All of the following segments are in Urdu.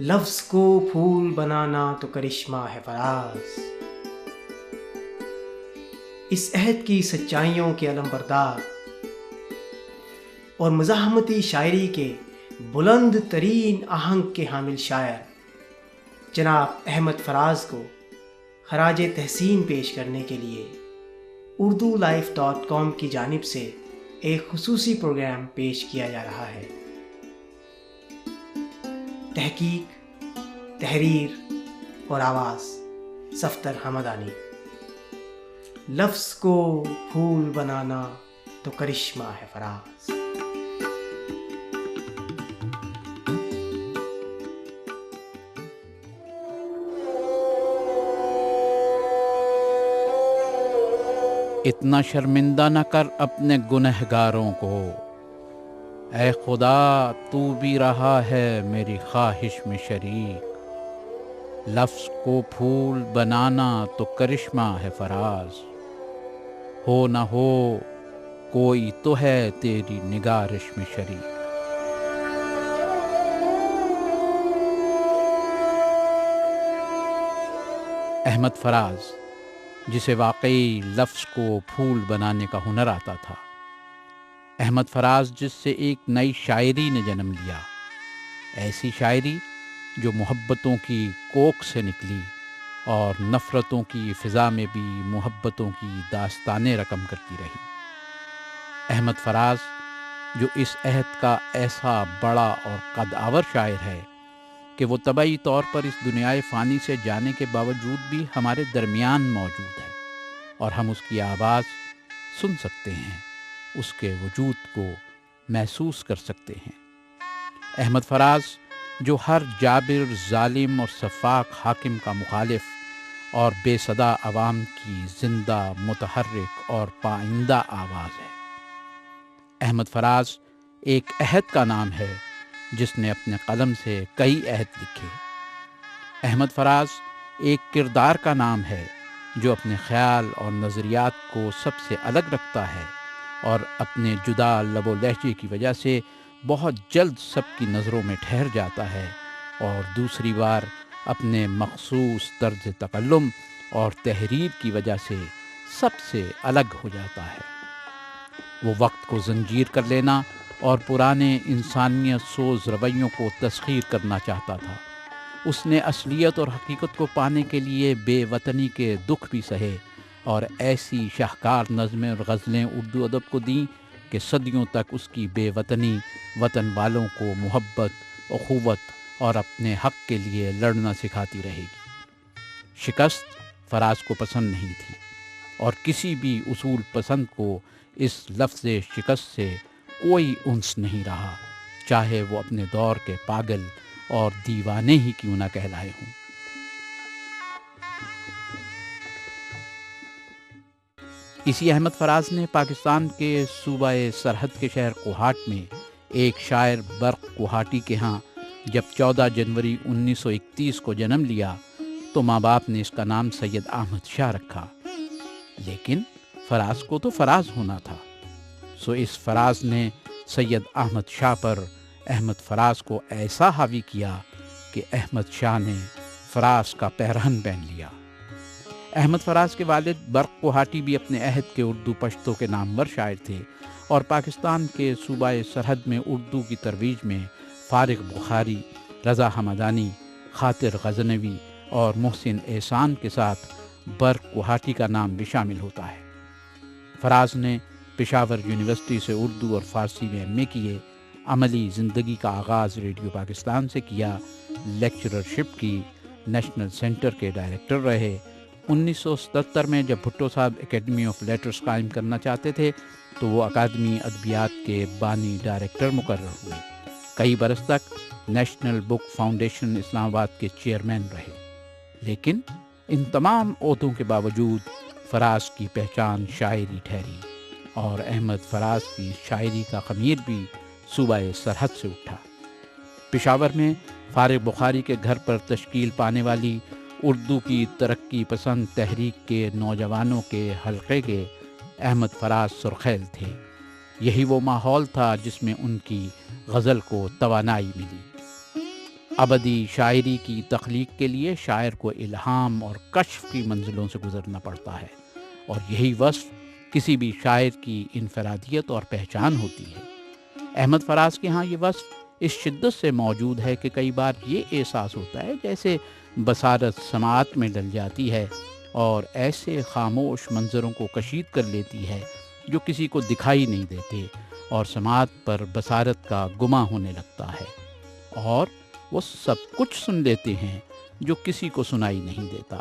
لفظ کو پھول بنانا تو کرشمہ ہے فراز، اس عہد کی سچائیوں کے علم بردار اور مزاحمتی شاعری کے بلند ترین آہنگ کے حامل شاعر جناب احمد فراز کو خراج تحسین پیش کرنے کے لیے urdulife.com کی جانب سے ایک خصوصی پروگرام پیش کیا جا رہا ہے۔ تحقیق، تحریر اور آواز صفدر حمدانی۔ لفظ کو پھول بنانا تو کرشمہ ہے فراز۔ اتنا شرمندہ نہ کر اپنے گنہگاروں کو، اے خدا تو بھی رہا ہے میری خواہش میں شریک۔ لفظ کو پھول بنانا تو کرشمہ ہے فراز، ہو نہ ہو کوئی تو ہے تیری نگارش میں شریک۔ احمد فراز، جسے واقعی لفظ کو پھول بنانے کا ہنر آتا تھا، احمد فراز جس سے ایک نئی شاعری نے جنم لیا، ایسی شاعری جو محبتوں کی کوکھ سے نکلی اور نفرتوں کی فضا میں بھی محبتوں کی داستانیں رقم کرتی رہی۔ احمد فراز جو اس عہد کا ایسا بڑا اور قد آور شاعر ہے کہ وہ طبعی طور پر اس دنیائے فانی سے جانے کے باوجود بھی ہمارے درمیان موجود ہے اور ہم اس کی آواز سن سکتے ہیں، اس کے وجود کو محسوس کر سکتے ہیں۔ احمد فراز جو ہر جابر، ظالم اور سفاک حاکم کا مخالف اور بے صدا عوام کی زندہ، متحرک اور پائندہ آواز ہے۔ احمد فراز ایک عہد کا نام ہے جس نے اپنے قلم سے کئی عہد لکھے۔ احمد فراز ایک کردار کا نام ہے جو اپنے خیال اور نظریات کو سب سے الگ رکھتا ہے اور اپنے جدا لب و لہجے کی وجہ سے بہت جلد سب کی نظروں میں ٹھہر جاتا ہے اور دوسری بار اپنے مخصوص طرز تکلم اور تحریر کی وجہ سے سب سے الگ ہو جاتا ہے۔ وہ وقت کو زنجیر کر لینا اور پرانے انسانیت سوز رویوں کو تسخیر کرنا چاہتا تھا۔ اس نے اصلیت اور حقیقت کو پانے کے لیے بے وطنی کے دکھ بھی سہے اور ایسی شاہکار نظمیں اور غزلیں اردو ادب کو دیں کہ صدیوں تک اس کی بے وطنی وطن والوں کو محبت، اخوت اور اپنے حق کے لیے لڑنا سکھاتی رہے گی۔ شکست فراز کو پسند نہیں تھی اور کسی بھی اصول پسند کو اس لفظ شکست سے کوئی انس نہیں رہا، چاہے وہ اپنے دور کے پاگل اور دیوانے ہی کیوں نہ کہلائے ہوں۔ اسی احمد فراز نے پاکستان کے صوبہ سرحد کے شہر کوہاٹ میں ایک شاعر برق کوہاٹی کے ہاں جب 14 جنوری 1931 کو جنم لیا تو ماں باپ نے اس کا نام سید احمد شاہ رکھا، لیکن فراز کو تو فراز ہونا تھا، سو اس فراز نے سید احمد شاہ پر احمد فراز کو ایسا حاوی کیا کہ احمد شاہ نے فراز کا پیرہن پہن لیا۔ احمد فراز کے والد برق کوہاٹی بھی اپنے عہد کے اردو پشتو کے نامور شاعر تھے اور پاکستان کے صوبہ سرحد میں اردو کی ترویج میں فارغ بخاری، رضا حمدانی، خاطر غزنوی اور محسن احسان کے ساتھ برق کوہاٹی کا نام بھی شامل ہوتا ہے۔ فراز نے پشاور یونیورسٹی سے اردو اور فارسی میں ایم اے کیے، عملی زندگی کا آغاز ریڈیو پاکستان سے کیا، لیکچررشپ کی، نیشنل سینٹر کے ڈائریکٹر رہے۔ 1977 میں جب بھٹو صاحب اکیڈمی آف لیٹرز قائم کرنا چاہتے تھے تو وہ اکادمی ادبیات کے بانی ڈائریکٹر مقرر ہوئے۔ کئی برس تک نیشنل بک فاؤنڈیشن اسلام آباد کے چیئرمین رہے، لیکن ان تمام عہدوں کے باوجود فراز کی پہچان شاعری ٹھہری اور احمد فراز کی شاعری کا خمیر بھی صوبہ سرحد سے اٹھا۔ پشاور میں فارغ بخاری کے گھر پر تشکیل پانے والی اردو کی ترقی پسند تحریک کے نوجوانوں کے حلقے کے احمد فراز سرخیل تھے۔ یہی وہ ماحول تھا جس میں ان کی غزل کو توانائی ملی۔ ابدی شاعری کی تخلیق کے لیے شاعر کو الہام اور کشف کی منزلوں سے گزرنا پڑتا ہے، اور یہی وصف کسی بھی شاعر کی انفرادیت اور پہچان ہوتی ہے۔ احمد فراز کے ہاں یہ وصف اس شدت سے موجود ہے کہ کئی بار یہ احساس ہوتا ہے جیسے بصارت سماعت میں ڈل جاتی ہے اور ایسے خاموش منظروں کو کشید کر لیتی ہے جو کسی کو دکھائی نہیں دیتے، اور سماعت پر بصارت کا گماں ہونے لگتا ہے، اور وہ سب کچھ سن لیتے ہیں جو کسی کو سنائی نہیں دیتا۔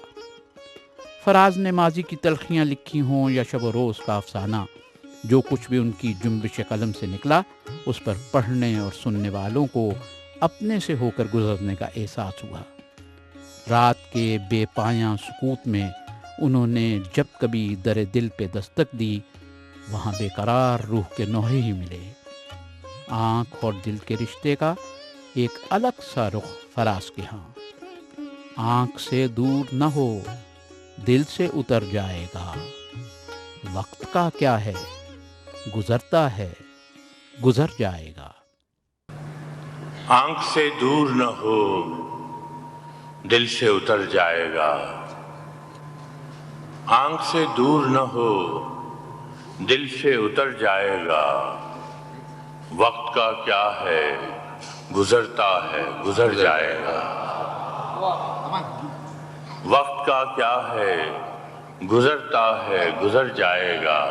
فراز نے ماضی کی تلخیاں لکھی ہوں یا شب و روز کا افسانہ، جو کچھ بھی ان کی جنبش قلم سے نکلا اس پر پڑھنے اور سننے والوں کو اپنے سے ہو کر گزرنے کا احساس ہوا۔ رات کے بے پایاں سکوت میں انہوں نے جب کبھی در دل پہ دستک دی، وہاں بے قرار روح کے نوحے ہی ملے۔ آنکھ اور دل کے رشتے کا ایک الگ سا رخ فراز کے ہاں۔ آنکھ سے دور نہ ہو، دل سے اتر جائے گا، وقت کا کیا ہے، گزرتا ہے، گزر جائے گا۔ آنکھ سے دور نہ ہو، دل سے اتر جائے گا، آنکھ سے دور نہ ہو، دل سے اتر جائے گا، وقت کا کیا ہے، گزرتا ہے، گزر جائے گا، وقت کا کیا ہے، گزرتا ہے، گزر جائے گا،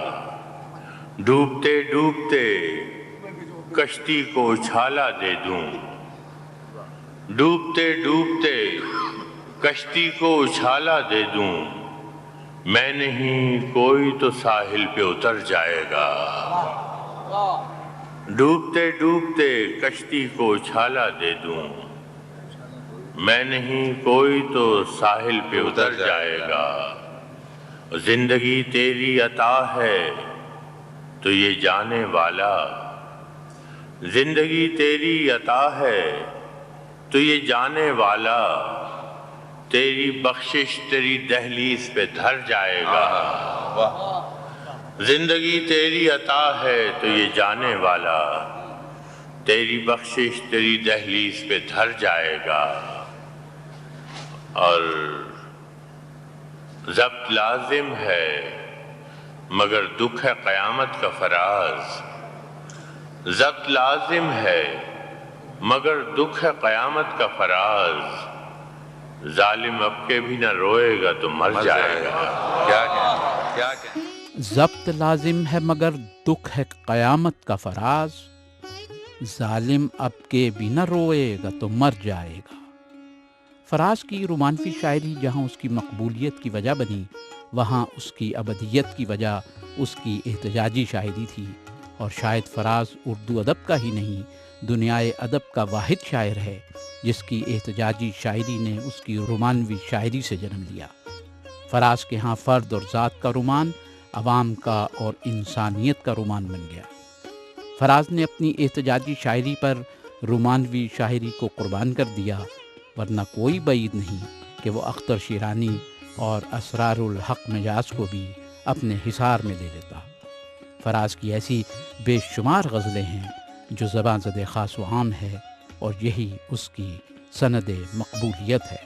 ڈوبتے ڈوبتے کشتی کو اچھالا دے دوں، ڈوبتے ڈوبتے کشتی کو اچھالا دے دوں، میں نہیں کوئی تو ساحل پہ اتر جائے گا، ڈوبتے ڈوبتے کشتی کو اچھالا دے دوں، میں نہیں کوئی تو ساحل پہ اتر جائے گا، زندگی تیری عطا ہے تو یہ جانے والا، زندگی تیری عطا ہے تو یہ جانے والا، تیری بخشش تیری دہلیز پہ دھر جائے گا، زندگی تیری عطا ہے تو یہ جانے والا، تیری بخشش تیری دہلیز پہ دھر جائے گا، اور ضبط لازم ہے مگر دکھ ہے قیامت کا فراز، ضبط لازم ہے مگر دکھ ہے قیامت کا فراز، ظالم اب کے بھی نہ روئے گا تو مر جائے گا، ضبط لازم ہے مگر دکھ ہے قیامت کا فراز، ظالم اب کے بھی نہ روئے گا تو مر جائے گا۔ فراز کی رومانوی شاعری جہاں اس کی مقبولیت کی وجہ بنی، وہاں اس کی ابدیت کی وجہ اس کی احتجاجی شاعری تھی، اور شاید فراز اردو ادب کا ہی نہیں، دنیائے ادب کا واحد شاعر ہے جس کی احتجاجی شاعری نے اس کی رومانوی شاعری سے جنم لیا۔ فراز کے ہاں فرد اور ذات کا رومان عوام کا اور انسانیت کا رومان بن گیا۔ فراز نے اپنی احتجاجی شاعری پر رومانوی شاعری کو قربان کر دیا، ورنہ کوئی بعید نہیں کہ وہ اختر شیرانی اور اسرار الحق مجاز کو بھی اپنے حصار میں لے لیتا۔ فراز کی ایسی بے شمار غزلیں ہیں جو زباں زد خاص و عام ہے، اور یہی اس کی سند مقبولیت ہے۔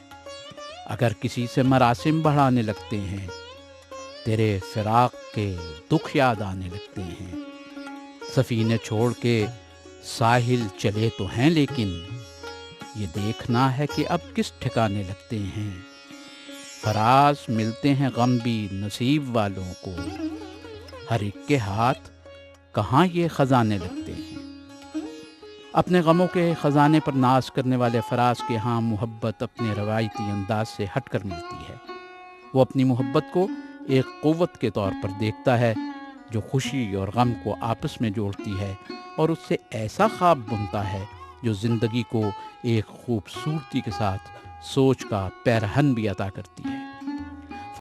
اگر کسی سے مراسم بڑھانے لگتے ہیں، تیرے فراق کے دکھ یاد آنے لگتے ہیں، سفینے چھوڑ کے ساحل چلے تو ہیں لیکن یہ دیکھنا ہے کہ اب کس ٹھکانے لگتے ہیں، فراز ملتے ہیں غم بھی نصیب والوں کو، ہر ایک کے ہاتھ کہاں یہ خزانے لگتے ہیں۔ اپنے غموں کے خزانے پر ناز کرنے والے فراز کے ہاں محبت اپنے روایتی انداز سے ہٹ کر ملتی ہے۔ وہ اپنی محبت کو ایک قوت کے طور پر دیکھتا ہے جو خوشی اور غم کو آپس میں جوڑتی ہے، اور اس سے ایسا خواب بنتا ہے جو زندگی کو ایک خوبصورتی کے ساتھ سوچ کا پیرہن بھی عطا کرتی ہے۔